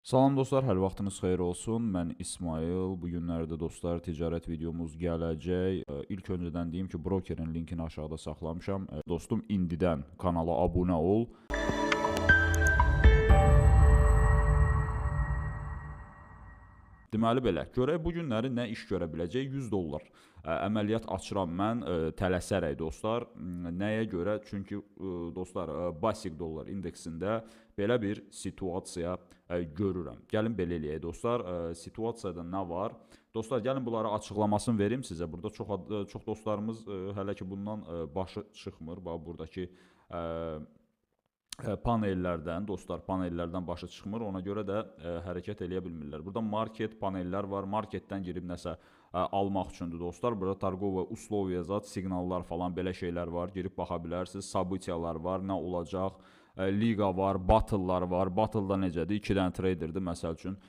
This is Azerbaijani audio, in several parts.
Salam dostlar, hər vaxtınız xeyir olsun. Mən İsmail. Bu günlərdə dostlar ticarət videomuz gələcək. İlk öncədən deyim ki, brokerin linkini aşağıda saxlamışam. Dostum, indidən kanala abunə ol. Deməli belə, görək bu günləri nə iş görə biləcək? 100 dollar əməliyyat açıram mən tələsərək dostlar. Nəyə görə? Çünki dostlar, basic dollar indeksində belə bir situasiya görürəm. Gəlin belə eləyək dostlar. Situasiyada nə var? Dostlar, gəlin bunları açıqlamasını verim sizə. Burada çox dostlarımız hələ ki bundan başı çıxmır. Bax, buradakı panellərdən, dostlar, panellərdən başı çıxmır, ona görə də hərəkət eləyə bilmirlər. Burada market panellər var, marketdən girib nəsə almaq üçündür dostlar. Burada tarqova uslovya zat, siqnallar falan belə şeylər var, girib baxa bilərsiniz. Sabitiyalar var, nə olacaq, liga var, battle'lar var. Battle'da necədir? 2 dənə traderdir, məsəl üçün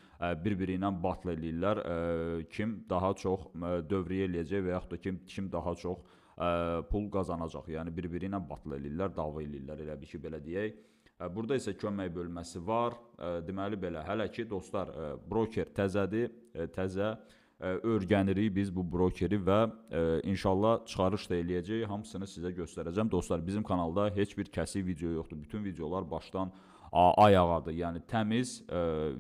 bir-biri ilə battle eləyirlər. Kim daha çox dövriyyə eləyəcək və yaxud da kim daha çox pul qazanacaq. Yəni bir-biri ilə battle eləyirlər, dava eləyirlər, elə bir ki, belə deyək. Burada isə kömək bölməsi var. Deməli belə, hələ ki, dostlar, broker təzədir, təzə öyrənirik biz bu brokeri və inşallah çıxarış da eləyəcək. Hamısını sizə göstərəcəm. Dostlar, bizim kanalda heç bir kəsik video yoxdur. Bütün videolar başdan ayağadır. Yəni təmiz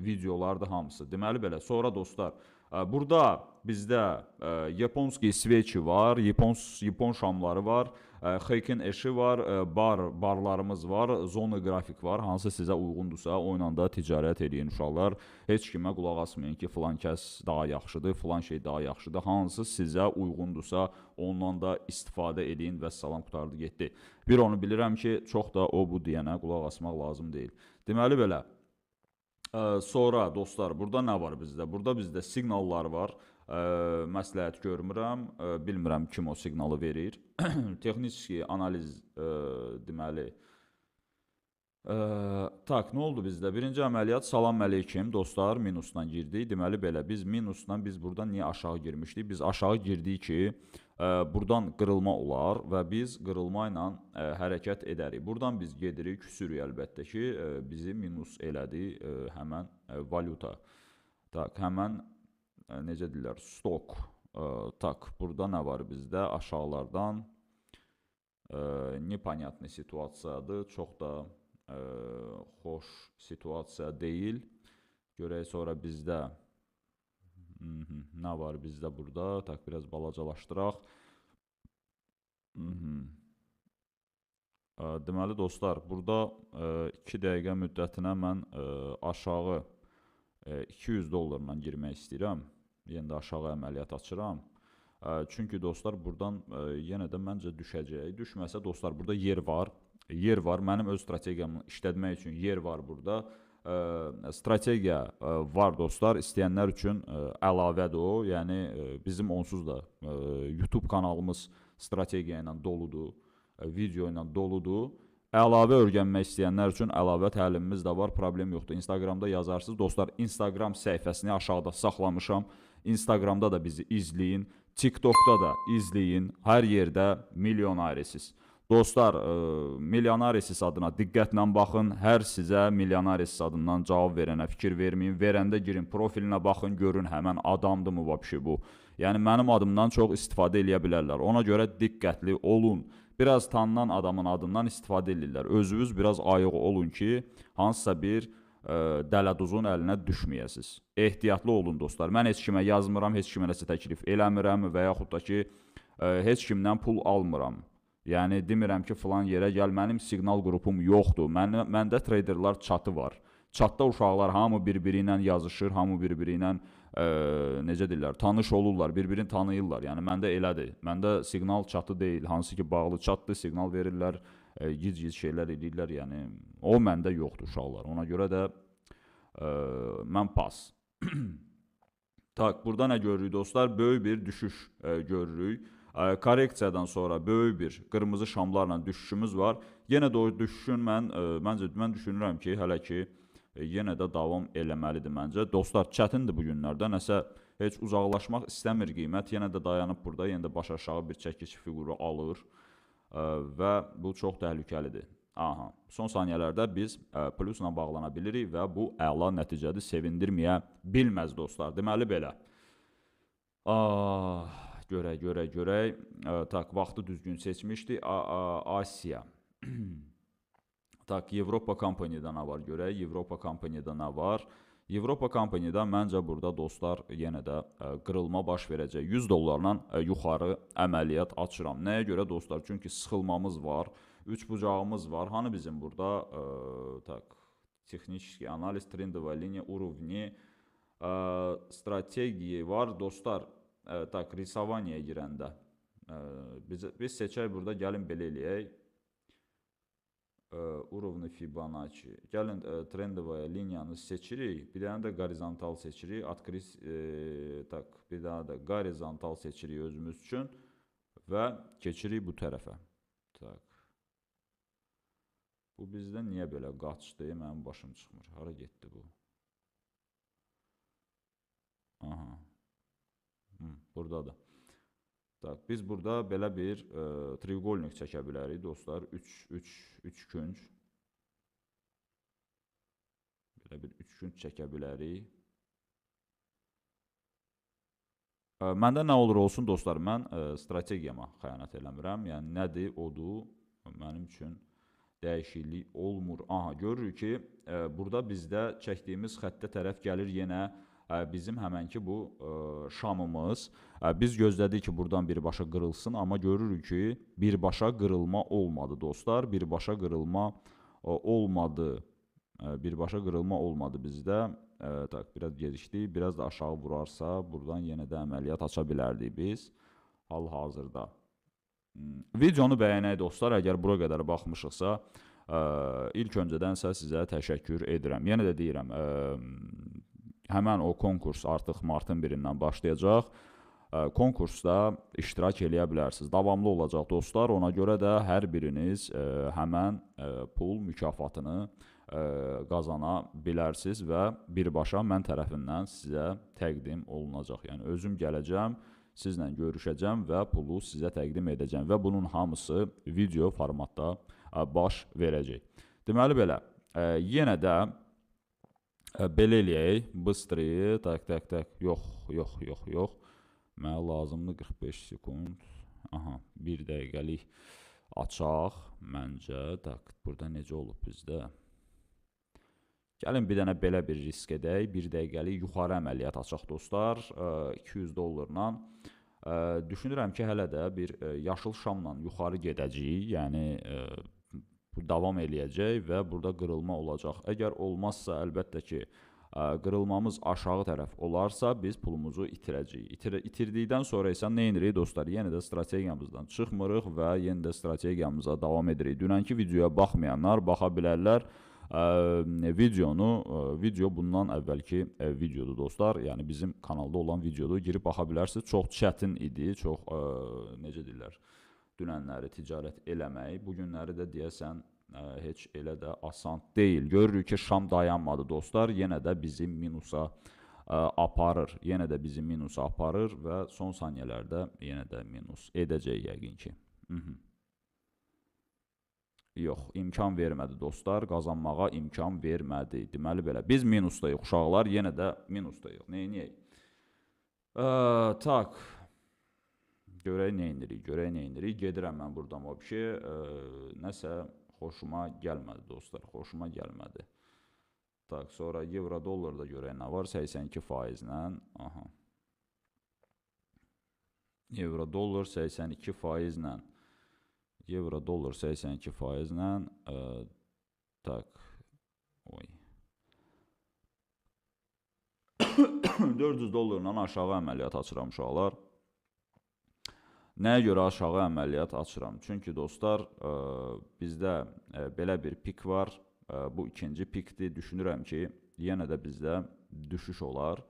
videolardır hamısı. Deməli belə, sonra dostlar, burada bizdə Yaponski sveçi var, Yapon şamları var, Heiken eşi var, barlarımız var, zona qrafik var. Hansı sizə uyğundursa, o ilə da ticarət edin uşaqlar. Heç kimə qulaq asmayın ki, filan kəs daha yaxşıdır, filan şey daha yaxşıdır. Hansı sizə uyğundursa, ondan da istifadə edin və salam, qutardı getdi. Bir onu bilirəm ki, çox da o bu deyənə qulaq asmaq lazım deyil. Deməli belə. Sonra dostlar, burada nə var bizdə? Burada bizdə siqnallar var. Məsləhət görmürəm. Bilmirəm kim o siqnalı verir. Texniki analiz deməli. Tak, nə oldu bizdə? Birinci əməliyyat, salam əleykim dostlar, minusdan girdik. Deməli belə, biz minusdan, biz buradan niyə aşağı girmişdik? Biz aşağı girdik ki, buradan qırılma olar və biz qırılma ilə hərəkət edərik. Buradan biz gedirik, küsürük əlbəttə ki, bizi minus elədi həmən valyuta. Tak, həmən, necə deyirlər, stok. Tak, burada nə var bizdə? Aşağılardan neponyatlı situasiyadır, çox da xoş situasiya deyil. Görək sonra bizdə nə var bizdə burada? Tak, biraz balacalaşdıraq. Deməli dostlar, burada 2 dəqiqə müddətinə mən aşağı 200 dollarla girmək istəyirəm. Yenə də aşağı əməliyyat açıram. Çünki dostlar, buradan yenə də məncə düşəcək. Düşməsə dostlar, burada yer var. Yer var. Mənim öz strategiyamı işlətmək üçün yer var burada. Strategiya var dostlar, istəyənlər üçün əlavədir o. Yəni bizim onsuz da YouTube kanalımız strategiya ilə doludur, video ilə doludur. Əlavə öyrənmək istəyənlər üçün əlavə təlimimiz də var, problem yoxdur. Instagramda yazarsınız dostlar, Instagram səhifəsini aşağıda saxlamışam. Instagramda da bizi izləyin, TikTokda da izləyin, hər yerdə milyonairisiz. Dostlar, milyonairisiz adına diqqətlə baxın, hər sizə milyonairisiz adından cavab verənə fikir verməyin, verəndə girin, profilinə baxın, görün həmən adamdırmı vəbşi bu. Yəni mənim adımdan çox istifadə eləyə bilərlər, ona görə diqqətli olun. Biraz tanınan adamın adından istifadə edirlər. Özünüz biraz ayıq olun ki, hansısa bir dələduzun əlinə düşməyəsiniz. Ehtiyatlı olun dostlar. Mən heç kimə yazmıram, heç kimə nəsə təklif eləmirəm və yaxud da ki, heç kimdən pul almıram. Yəni demirəm ki, filan yerə gəl, mənim siqnal qrupum yoxdur. Məndə traderlar çatı var. Çatda uşaqlar hamı bir-biri ilə yazışır, hamı bir-biri ilə necə deyirlər, tanış olurlar, bir-birini tanıyırlar. Yəni məndə elədir. Məndə siqnal çatı deyil, hansı ki bağlı çatdır, siqnal verirlər, giz-giz şeylər edirlər. Yəni o məndə yoxdur uşaqlar. Ona görə də mən pas. Tak, burada nə görürük dostlar? Böyük bir düşüş görürük. Korreksiyadan sonra böyük bir qırmızı şamlarla düşüşümüz var. Yenə də o düşüşün mən düşünürəm ki, hələ ki yenə də davam eləməlidir məncə. Dostlar, çətindir bu günlərdə. Nəsə heç uzaqlaşmaq istəmir qiymət. Yenə də dayanıb burada, yenə də baş aşağı bir çəkiş fiquru alır və bu çox təhlükəlidir. Aha, son saniyələrdə biz plusla bağlana bilirik və bu əla nəticədir, sevindirməyə bilməz dostlar. Deməli belə. Görək. Tak, vaxtı düzgün seçmişdik. Asiya. Tak, Avropa Company-də nə var görək. Avropa Company-də nə var? Avropa Company-də məncə burada dostlar yenə də qırılma baş verəcək. 100 dollarla yuxarı əməliyyat açıram. Nəyə görə dostlar? Çünki sıxılmamız var. 3 bucağımız var. Hani bizim burada tak, texniki analiz, trendovая liniya, уровни, strategiya var. Dostlar, tak, risavaniya girəndə biz seçək burada, gəlin belə eləyək. Urovni Fibonacci. Gəlin trendovaya liniyanı seçirik. Bir dənə də horizontal seçirik. Tak, bir dənə də horizontal seçirik özümüz üçün və keçirik bu tərəfə. Tak. Bu bizdən niyə belə qaçdı? Mənim başım çıxmır. Hara getdi bu? Aha. Buradadır. Tak, biz burada belə bir triqolnik çəkə bilərik dostlar. 3 künc. Belə bir 3 künc çəkə bilərik. Məndə nə olur olsun dostlar, mən strategiyama xəyanət eləmirəm. Yəni nədir, odur. Mənim üçün dəyişiklik olmur. Aha, görürük ki, burada bizdə çəkdiyimiz xəttə tərəf gəlir yenə bizim həmənki bu şamımız. Biz gözlədik ki, buradan birbaşa qırılsın, amma görürük ki, birbaşa qırılma olmadı dostlar. Birbaşa qırılma olmadı. Birbaşa qırılma olmadı bizdə. Tak, biraz gecikdik. Biraz da aşağı vurarsa, buradan yenə də əməliyyat aça bilərdik biz hal-hazırda. Videonu bəyənək dostlar, əgər bura qədər baxmışıqsa, ilk öncədənsə sizə təşəkkür edirəm. Yenə də deyirəm, həmən o konkurs artıq martın 1-dən başlayacaq. Konkursda iştirak eləyə bilərsiniz. Davamlı olacaq dostlar, ona görə də hər biriniz həmən pul mükafatını qazana bilərsiniz və birbaşa mən tərəfindən sizə təqdim olunacaq. Yəni özüm gələcəm, sizlə görüşəcəm və pulu sizə təqdim edəcəm və bunun hamısı video formatda baş verəcək. Deməli belə, yenə də belə eləyək, bıstrıyı, tak, yox. Mənə lazımdır 45 sekund. Aha, 1 dəqiqəlik açaq məncə. Tak, burada necə olub bizdə? Gəlin bir dənə belə bir risk edək. 1 dəqiqəlik yuxarı əməliyyat açaq dostlar. 200 dollarla. Düşünürəm ki, hələ də bir yaşıl şamla yuxarı gedəcəyik. Yəni bu davam eləyəcək və burada qırılma olacaq. Əgər olmazsa, əlbəttə ki, qırılmamız aşağı tərəf olarsa, biz pulumuzu itirəcəyik. İtirdikdən sonra isə nə edirik dostlar? Yenə də strategiyamızdan çıxmırıq və yenə də strategiyamıza davam edirik. Dünənki videoya baxmayanlar baxa bilərlər. Video bundan əvvəlki videodur dostlar. Yəni bizim kanalda olan videodur. Girib baxa bilərsiniz. Çox çətin idi. Çox, necə deyirlər, dünənləri ticarət eləmək. Bugünləri də deyəsən heç elə də asan deyil. Görürük ki, şam dayanmadı dostlar. Yenə də bizi minusa aparır. Və son saniyələrdə yenə də minus edəcək yəqin ki. Yox, imkan vermədi dostlar. Qazanmağa imkan vermədi. Deməli belə, biz minusdayıq uşaqlar. Yenə də minusdayıq. Neyniyək? Tak. Görək nə indirik. Gedirəm mən buradan o bir şey. Nəsə xoşuma gəlmədi dostlar. Tak, sonra euro dollarda görək nə var? 82%-lə. Aha. Euro dollar 82%-lə. Euro dollar 82%-lə. Tak. 400 dollarla aşağı əməliyyat açıram uşaqlar. Nəyə görə aşağı əməliyyat açıram? Çünki dostlar, bizdə belə bir pik var. Bu ikinci pikdir. Düşünürəm ki, yenə də bizdə düşüş olar.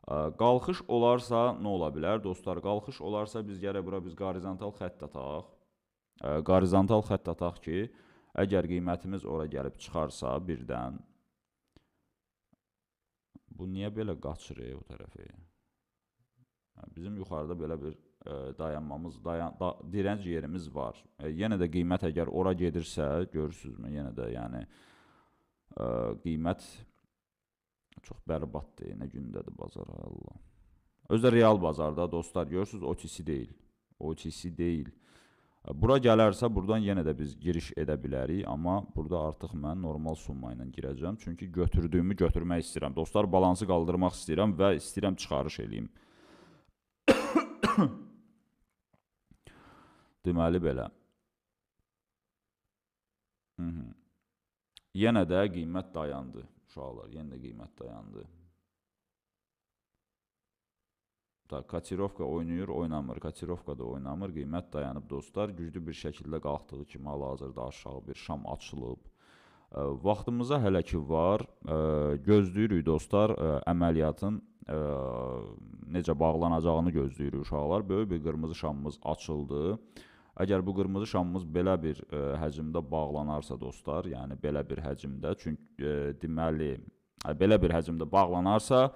Qalxış olarsa nə ola bilər? Dostlar, qalxış olarsa biz gərək bura horizontal xətt ataq. Horizontal xətt ataq ki, əgər qiymətimiz ora gəlib çıxarsa birdən, bu niyə belə qaçır o tərəfi? Bizim yuxarıda belə bir dayanmamız, direnc yerimiz var. Yenə də qiymət əgər ora gedirsə, görürsünüzmü, yenə də yəni qiymət çox bərbaddır. Nə gündədir bazar, Allah. Özdə real bazarda dostlar, görürsünüz, OTC deyil. OTC deyil. Bura gələrsə, buradan yenə də biz giriş edə bilərik, amma burada artıq mən normal summa ilə girəcəm. Çünki götürdüyümü götürmək istəyirəm. Dostlar, balansı qaldırmaq istəyirəm və istəyirəm çıxarış eləyim. Deməli belə. Yenə də qiymət dayandı. Uşaqlar, yenə də qiymət dayandı. Kotirovka oynayır, oynamır. Kotirovka da oynamır. Qiymət dayanıb dostlar. Güclü bir şəkildə qalxdığı kimi hal-hazırda aşağı bir şam açılıb. Vaxtımıza hələ ki var. Gözləyirik dostlar. Əməliyyatın necə bağlanacağını gözləyirik uşaqlar. Böyük bir qırmızı şamımız açıldı. Əgər bu qırmızı şamımız belə bir həcmdə bağlanarsa dostlar, yəni belə bir həcmdə, çünki deməli, belə bir həcmdə bağlanarsa,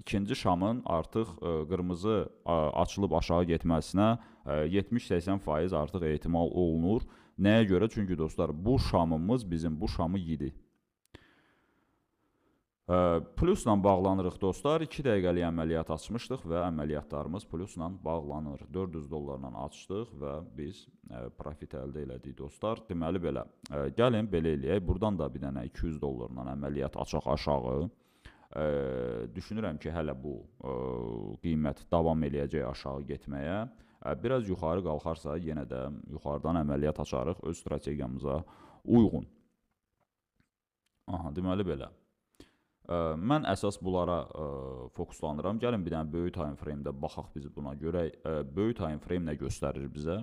ikinci şamın artıq qırmızı açılıb aşağı getməsinə 70-80% artıq ehtimal olunur. Nəyə görə? Çünki dostlar, bu şamımız bizim bu şamı yedi. Plusla bağlanırıq dostlar. 2 dəqiqəlik əməliyyat açmışdıq və əməliyyatlarımız plusla bağlanır. 400 dollarla açdıq və biz profit əldə elədik dostlar. Deməli belə, gəlin belə eləyək. Buradan da bir dənə 200 dollarla əməliyyat açaq aşağı. Düşünürəm ki, hələ bu qiymət davam eləyəcək aşağı getməyə. Biraz yuxarı qalxarsa, yenə də yuxarıdan əməliyyat açarıq öz strategiyamıza uyğun. Deməli belə. Mən əsas bunlara fokuslanıram. Gəlin bir dənə böyük time frame-də baxaq biz buna görə. Böyük time frame nə göstərir bizə?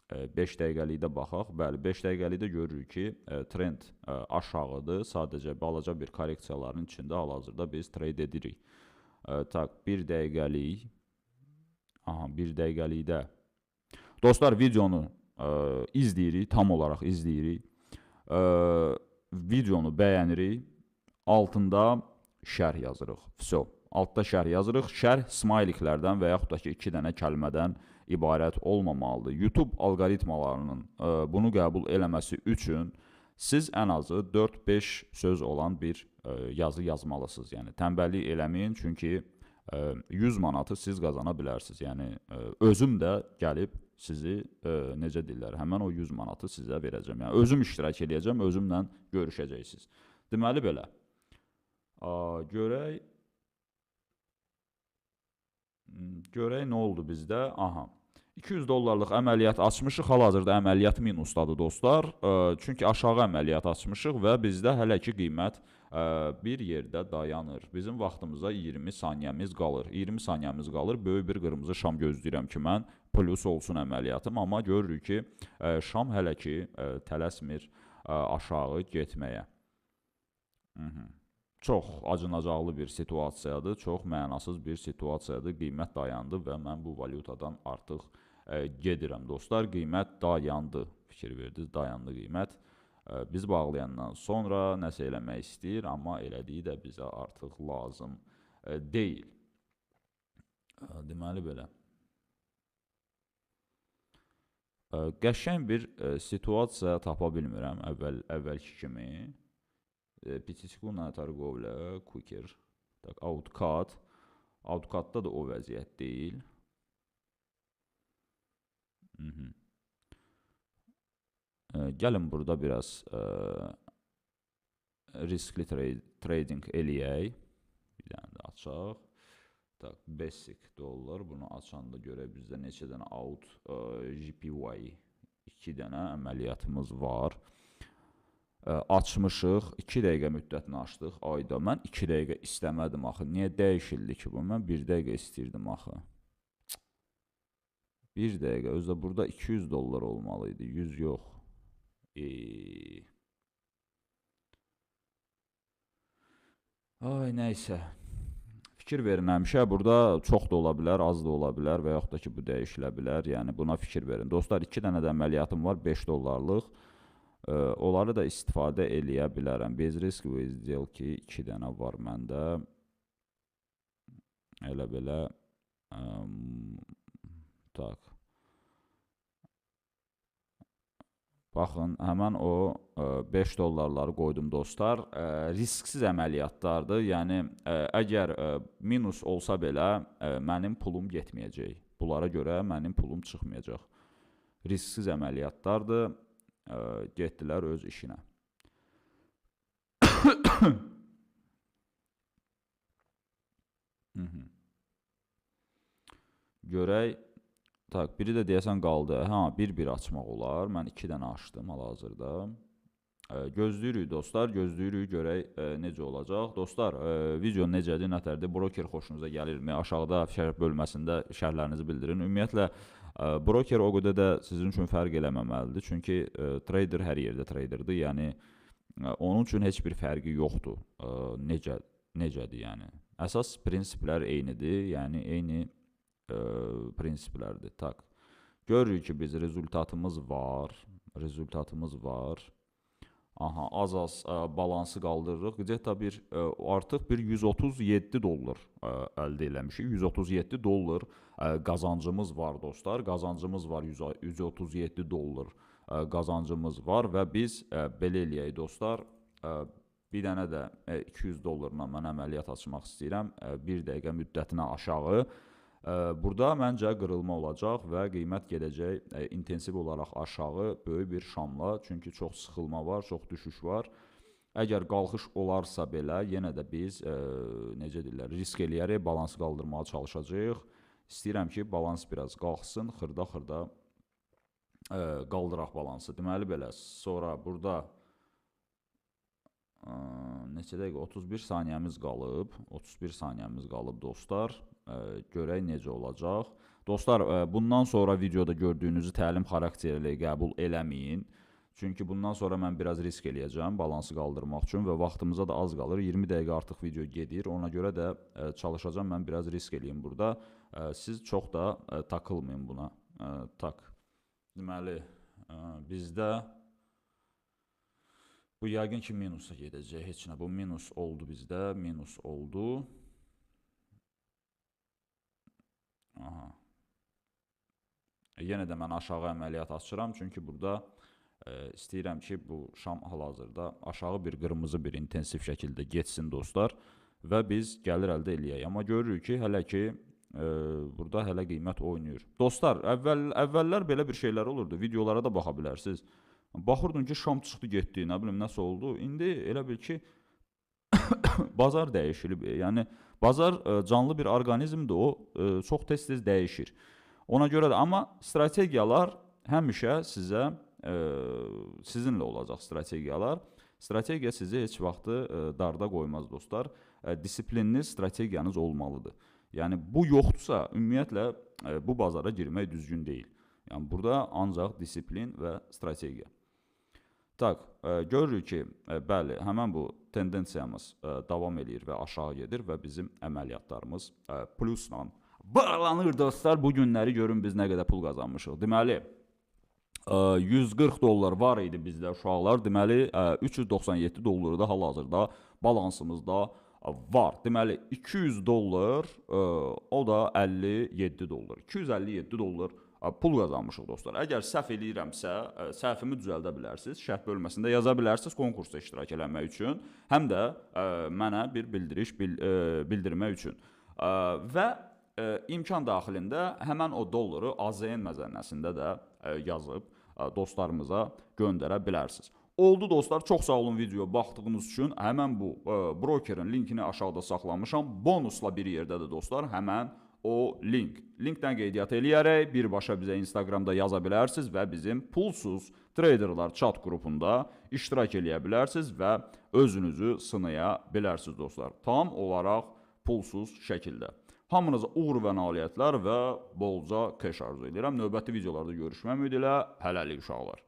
5 dəqiqəlikdə baxaq. Bəli, 5 dəqiqəlikdə görürük ki, trend aşağıdır. Sadəcə balaca bir korreksiyaların içində hal-hazırda biz trade edirik. Bir dəqiqəlik. Bir dəqiqəlikdə. Dostlar, videonu izləyirik, tam olaraq izləyirik. Videonu bəyənirik. Altında şərh yazırıq. Vso. Altda şərh yazırıq. Şərh smayliklərdən və yaxud da ki, 2 dənə kəlmədən ibarət olmamalıdır. YouTube alqoritmalarının bunu qəbul eləməsi üçün siz ən azı 4-5 söz olan bir yazı yazmalısınız. Yəni, tənbəllik eləməyin, çünki 100 manatı siz qazana bilərsiniz. Yəni, özüm də gəlib sizi, necə deyirlər, həmən o 100 manatı sizə verəcəm. Yəni, özüm iştirak edəcəm, özümlə görüşəcəksiniz. Deməli belə. Görək nə oldu bizdə? 200 dollarlıq əməliyyat açmışıq. Hal-hazırda əməliyyat minusdadır dostlar. Çünki aşağı əməliyyat açmışıq və bizdə hələ ki qiymət bir yerdə dayanır. Bizim vaxtımıza 20 saniyəmiz qalır. 20 saniyəmiz qalır. Böyük bir qırmızı şam gözləyirəm ki, mən plus olsun əməliyyatım. Amma görürük ki, şam hələ ki tələsmir aşağı getməyə. Çox acınacaqlı bir situasiyadır, çox mənasız bir situasiyadır. Qiymət dayandı və mən bu valyutadan artıq gedirəm. Dostlar, qiymət dayandı. Fikir verdiniz, dayandı qiymət. Biz bağlayandan sonra nəsə eləmək istəyir, amma elədiyi də bizə artıq lazım deyil. Deməli belə. Qəşəng bir situasiya tapa bilmirəm əvvəlki kimi. Petitskuna торговля, Kuker, Outcut. Outcut'da da o vəziyyət deyil. Gəlin burada biraz riskli trading eləyək. Bir dənə də açaq. Basic dollar. Bunu açanda görə bizdə neçə dənə out JPY 2 dənə əməliyyatımız var. Açmışıq, 2 dəqiqə müddətini açdıq ayda. Mən 2 dəqiqə istəmədim axı. Niyə dəyişildi ki bu? Mən 1 dəqiqə istəyirdim axı. 1 dəqiqə. Özdə burada 200 dollar olmalıydı. 100 yox. Ay, nəysə. Fikir verin həmişə. Burada çox da ola bilər, az da ola bilər və yaxud da ki bu dəyişilə bilər. Yəni buna fikir verin. Dostlar, 2 dənə də əməliyyatım var. 5 dollarlıq. Onları da istifadə eləyə bilərəm. Bez risk və izləyək ki 2 dənə var məndə. Elə belə Tak. Baxın, həmən o 5 dollarları qoydum dostlar. Risksiz əməliyyatlardır. Yəni, əgər minus olsa belə, mənim pulum getməyəcək. Bunlara görə mənim pulum çıxmayacaq. Risksiz əməliyyatlardır. Getdilər öz işinə. Görək. Tak, biri də deyəsən qaldı. Bir açmaq olar. Mən 2 dənə açdım hal-hazırda. Gözləyirik dostlar, gözləyirik görək necə olacaq. Dostlar, video necədir, nətərdir? Broker xoşunuza gəlirmi? Aşağıda şərh bölməsində şərhlərinizi bildirin. Ümumiyyətlə, broker o qədər də sizin üçün fərq eləməməlidir. Çünki trader hər yerdə traderdir. Yəni, onun üçün heç bir fərqi yoxdur. Necədir yəni? Əsas prinsiplər eynidir. Yəni, eyni prinsiplərdir. Tak. Görürük ki, biz rezultatımız var. Az balansı qaldırırıq. Qıcətta artıq bir 137 dollar əldə eləmişik. 137 dollar qazancımız var dostlar. Qazancımız var 137 dollar qazancımız var və biz belə eləyək dostlar. Bir dənə də 200 dollarla mən əməliyyat açmaq istəyirəm. 1 dəqiqə müddətinə aşağı. Burada məncə qırılma olacaq və qiymət gedəcək intensiv olaraq aşağı böyük bir şamla. Çünki çox sıxılma var, çox düşüş var. Əgər qalxış olarsa belə, yenə də biz necə deyirlər, risk eləyərək balansı qaldırmağa çalışacağıq. İstəyirəm ki, balans biraz qalxsın, xırda-xırda qaldıraq balansı. Deməli belə, sonra burada neçə dəqiqə? 31 saniyəmiz qalıb. 31 saniyəmiz qalıb dostlar. Görək necə olacaq. Dostlar, bundan sonra videoda gördüyünüzü təlim xarakterli qəbul eləməyin. Çünki bundan sonra mən biraz risk eləyəcəm balansı qaldırmaq üçün və vaxtımıza da az qalır. 20 dəqiqə artıq video gedir. Ona görə də çalışacağım mən biraz risk eləyim burada. Siz çox da takılmayın buna. Tak. Deməli, bizdə bu yəqin ki minusa gedəcək. Heç nə. Bu minus oldu bizdə. Minus oldu. Yenə də mən aşağı əməliyyat açıram. Çünki burada istəyirəm ki, bu şam hal-hazırda aşağı bir qırmızı bir intensiv şəkildə getsin dostlar. Və biz gəlir əldə eləyək. Amma görürük ki, hələ ki burada hələ qiymət oynayır. Dostlar, əvvəllər belə bir şeylər olurdu. Videolara da baxa bilərsiniz. Baxırdın ki, şam çıxdı getdi, nə bilim, nəsə oldu. İndi elə bil ki, bazar dəyişilib. Yəni, bazar canlı bir orqanizmdir, o çox tez-tez dəyişir. Ona görə də, amma strategiyalar həmişə sizə, sizinlə olacaq strategiyalar. Strategiya sizi heç vaxtı darda qoymaz dostlar. Disiplinli strategiyanız olmalıdır. Yəni, bu yoxdursa, ümumiyyətlə, bu bazara girmək düzgün deyil. Yəni, burada ancaq disiplin və strategiya. Tak, görürük ki, bəli, həmən bu tendensiyamız davam edir və aşağı gedir və bizim əməliyyatlarımız plusla bağlanır dostlar. Bu günləri görün biz nə qədər pul qazanmışıq. Deməli, 140 dollar var idi bizdə uşaqlar. Deməli, 397 dolları da hal-hazırda balansımızda var. Deməli, 200 dollar, o da 57 dollar. 257 dollar pul qazanmışıq dostlar. Əgər səhv eləyirəmsə, səhvimi düzəldə bilərsiniz. Şərh bölməsində yaza bilərsiniz konkursda iştirak eləmək üçün. Həm də mənə bir bildiriş bildirmək üçün. Və imkan daxilində həmən o dolları AZN məzənnəsində də yazıb dostlarımıza göndərə bilərsiniz. Oldu dostlar, çox sağ olun videoya baxdığınız üçün. Həmən bu brokerin linkini aşağıda saxlamışam. Bonusla bir yerdədir dostlar, həmən o link. Linkdən qeydiyyat eləyərək birbaşa bizə Instagramda yaza bilərsiniz və bizim pulsuz traderlar chat qrupunda iştirak eləyə bilərsiniz və özünüzü sınaya bilərsiniz dostlar. Tam olaraq pulsuz şəkildə. Hamınıza uğur və nailiyyətlər və bolca keş arzu edirəm. Növbəti videolarda görüşmək ümidi ilə hələlik uşaqlar.